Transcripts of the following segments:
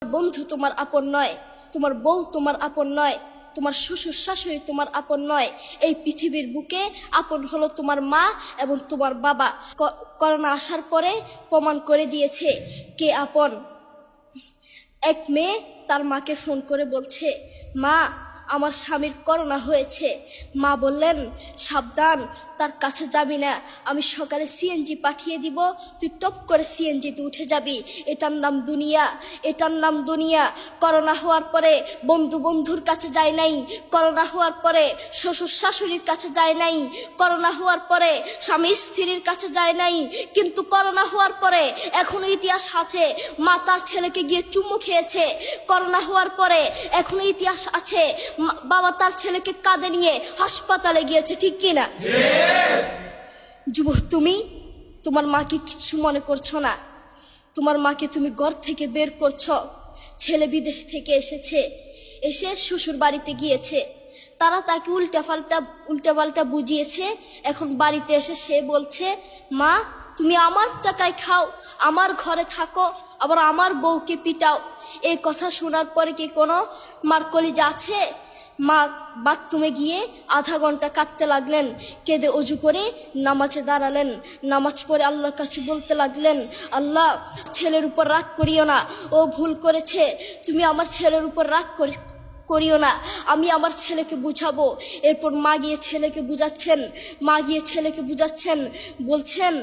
বন্ধু তোমার আপন নয়, তোমার বউ তোমার আপন নয়, তোমার শ্বশুর শাশুড়ি তোমার আপন নয়। এই পৃথিবীর বুকে আপন হলো তোমার মা এবং তোমার বাবা। করোনা আসার পরে প্রমাণ করে দিয়েছে কে আপন। এক মেয়ে তার মাকে ফোন করে বলছে, মা আমার স্বামীর করোনা হয়েছে। মা বললেন, সাবধান, তার কাছে যাবি না, আমি সকালে সিএনজি পাঠিয়ে দিব, তুই টপ করে সিএনজিতে উঠে যাবি। এটার নাম দুনিয়া, এটার নাম দুনিয়া। করোনা হওয়ার পরে বন্ধুর কাছে যায় নাই, করোনা হওয়ার পরে শ্বশুর শাশুড়ির কাছে যায় নাই, করোনা হওয়ার পরে স্বামী স্ত্রীর কাছে যায় নাই, কিন্তু করোনা হওয়ার পরে এখনো ইতিহাস আছে মা তার ছেলেকে গিয়ে চুমু খেয়েছে। করোনা হওয়ার পরে এখনো ইতিহাস আছে বাবা তার ছেলেকে কাঁধে নিয়ে হাসপাতালে গিয়েছে, ঠিক কিনা? যুবক, তুমি তোমার মাকে কিছু মনে করছো না। তোমার মাকে তুমি ঘর থেকে বের করছো। ছেলে বিদেশ থেকে এসেছে, এসে শ্বশুর বাড়িতে গিয়েছে, তারা তাকে উল্টাপাল্টা বুঝিয়েছে। এখন বাড়িতে এসে সে বলছে, মা তুমি আমার টাকায় খাও, আমার ঘরে থাকো, আবার আমার বউকে পিটাও। এই কথা শোনার পরে কি কোনো মার কলিজা আছে? মা বাথরুমে গিয়ে আধা ঘন্টা কাঁদতে লাগলেন, কেঁদে অজু করে নামাজে দাঁড়ালেন। নামাজ পড়ে আল্লাহর কাছে বলতে লাগলেন, আল্লাহ ছেলের উপর রাগ করিও না, ও ভুল করেছে, তুমি আমার ছেলের উপর রাগ করিও না, আমি আমার ছেলেকে বুঝাবো। এরপর মা গিয়ে ছেলেকে বুঝাচ্ছেন, বলছেন,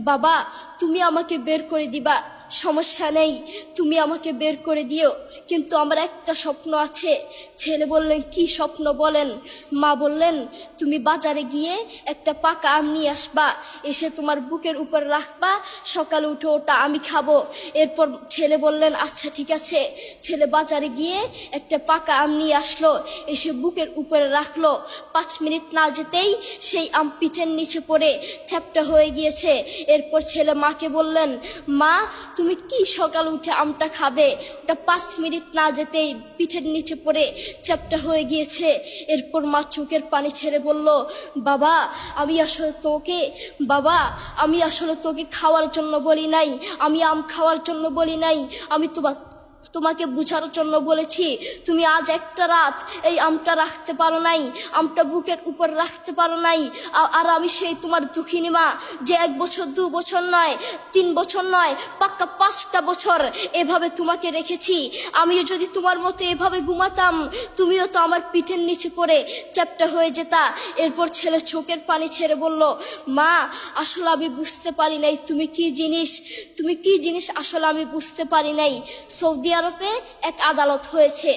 বাবা তুমি আমাকে বের করে দিবা, সমস্যা নেই, তুমি আমাকে বের করে দিও, কিন্তু আমার একটা স্বপ্ন আছে। ছেলে বললেন, কি স্বপ্ন বলেন? মা বললেন, তুমি বাজারে গিয়ে একটা পাকা আম নিয়ে আসবা, এসে তোমার বুকের উপর রাখবা, সকালে উঠে ওটা আমি খাবো। এরপর ছেলে বললেন, আচ্ছা ঠিক আছে। ছেলে বাজারে গিয়ে একটা পাকা আম নিয়ে আসলো, এসে বুকের উপরে রাখলো। 5 মিনিট না যেতেই সেই আম পিঠের নিচে পড়ে চ্যাপ্টা হয়ে গিয়েছে। এরপর ছেলে মাকে বললেন, মা তুমি কি সকাল উঠে আমটা খাবে? ওটা 5 মিনিট না যেতেই পিঠের নিচে পড়ে চ্যাপ্টা হয়ে গিয়েছে। এরপর মা চোখের পানি ছেড়ে বলল, বাবা আমি আসলে তোকে খাওয়ার জন্য বলি নাই, আমি আম খাওয়ার জন্য বলি নাই, আমি তোমাকে বুঝানোর জন্য বলেছি। তুমি আজ একটা রাত এই আমটা রাখতে পারো নাই, আমটা বুকের উপর রাখতে পারো নাই, আর আমি সেই তোমার দুঃখিনী মা যে 1 বছর 2 বছর নয়, 3 বছর নয়, পাক্কা 5টা বছর এভাবে তোমাকে রেখেছি। আমিও যদি তোমার মতো এভাবে ঘুমাতাম, তুমিও তো আমার পিঠের নিচে পড়ে চ্যাপ্টা হয়ে যেতা। এরপর ছেলে চোখের পানি ছেড়ে বলল, মা আসলে আমি বুঝতে পারি নাই তুমি কি জিনিস আসলে আমি বুঝতে পারি নাই। সৌদি আরবে এক আদালত হয়েছে,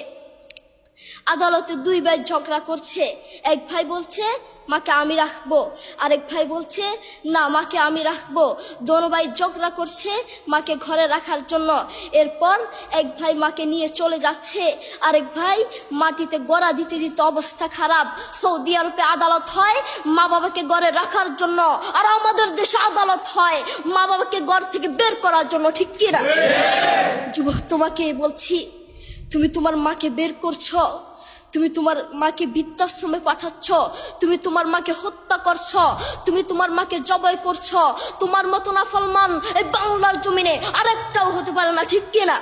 আদালতে 2 ভাই ঝগড়া করছে। এক ভাই বলছে মাকে আমি রাখবো, আরেক ভাই বলছে না মাকে আমি রাখবো। দোনো ভাই ঝগড়া করছে মাকে ঘরে রাখার জন্য। এরপর এক ভাই মাকে নিয়ে চলে যাচ্ছে, আরেক ভাই মাটিতে গড়া দিতে অবস্থা খারাপ। সৌদি আরবে আদালত হয় মা বাবাকে ঘরে রাখার জন্য, আর আমাদের দেশে আদালত হয় মা বাবাকে ঘর থেকে বের করার জন্য, ঠিক কিনা? যুবক, তোমাকে বলছি, তুমি তোমার মাকে বের করছো, তুমি তোমার মাকে বৃদ্ধাশ্রমে পাঠাচ্ছ, তুমি তোমার মাকে হত্যা করছ, তুমি তোমার মাকে জবাই করছ। তোমার মতো নাফরমান এই বাংলার জমিনে আরেকটাও হতে পারে না, ঠিক কিনা?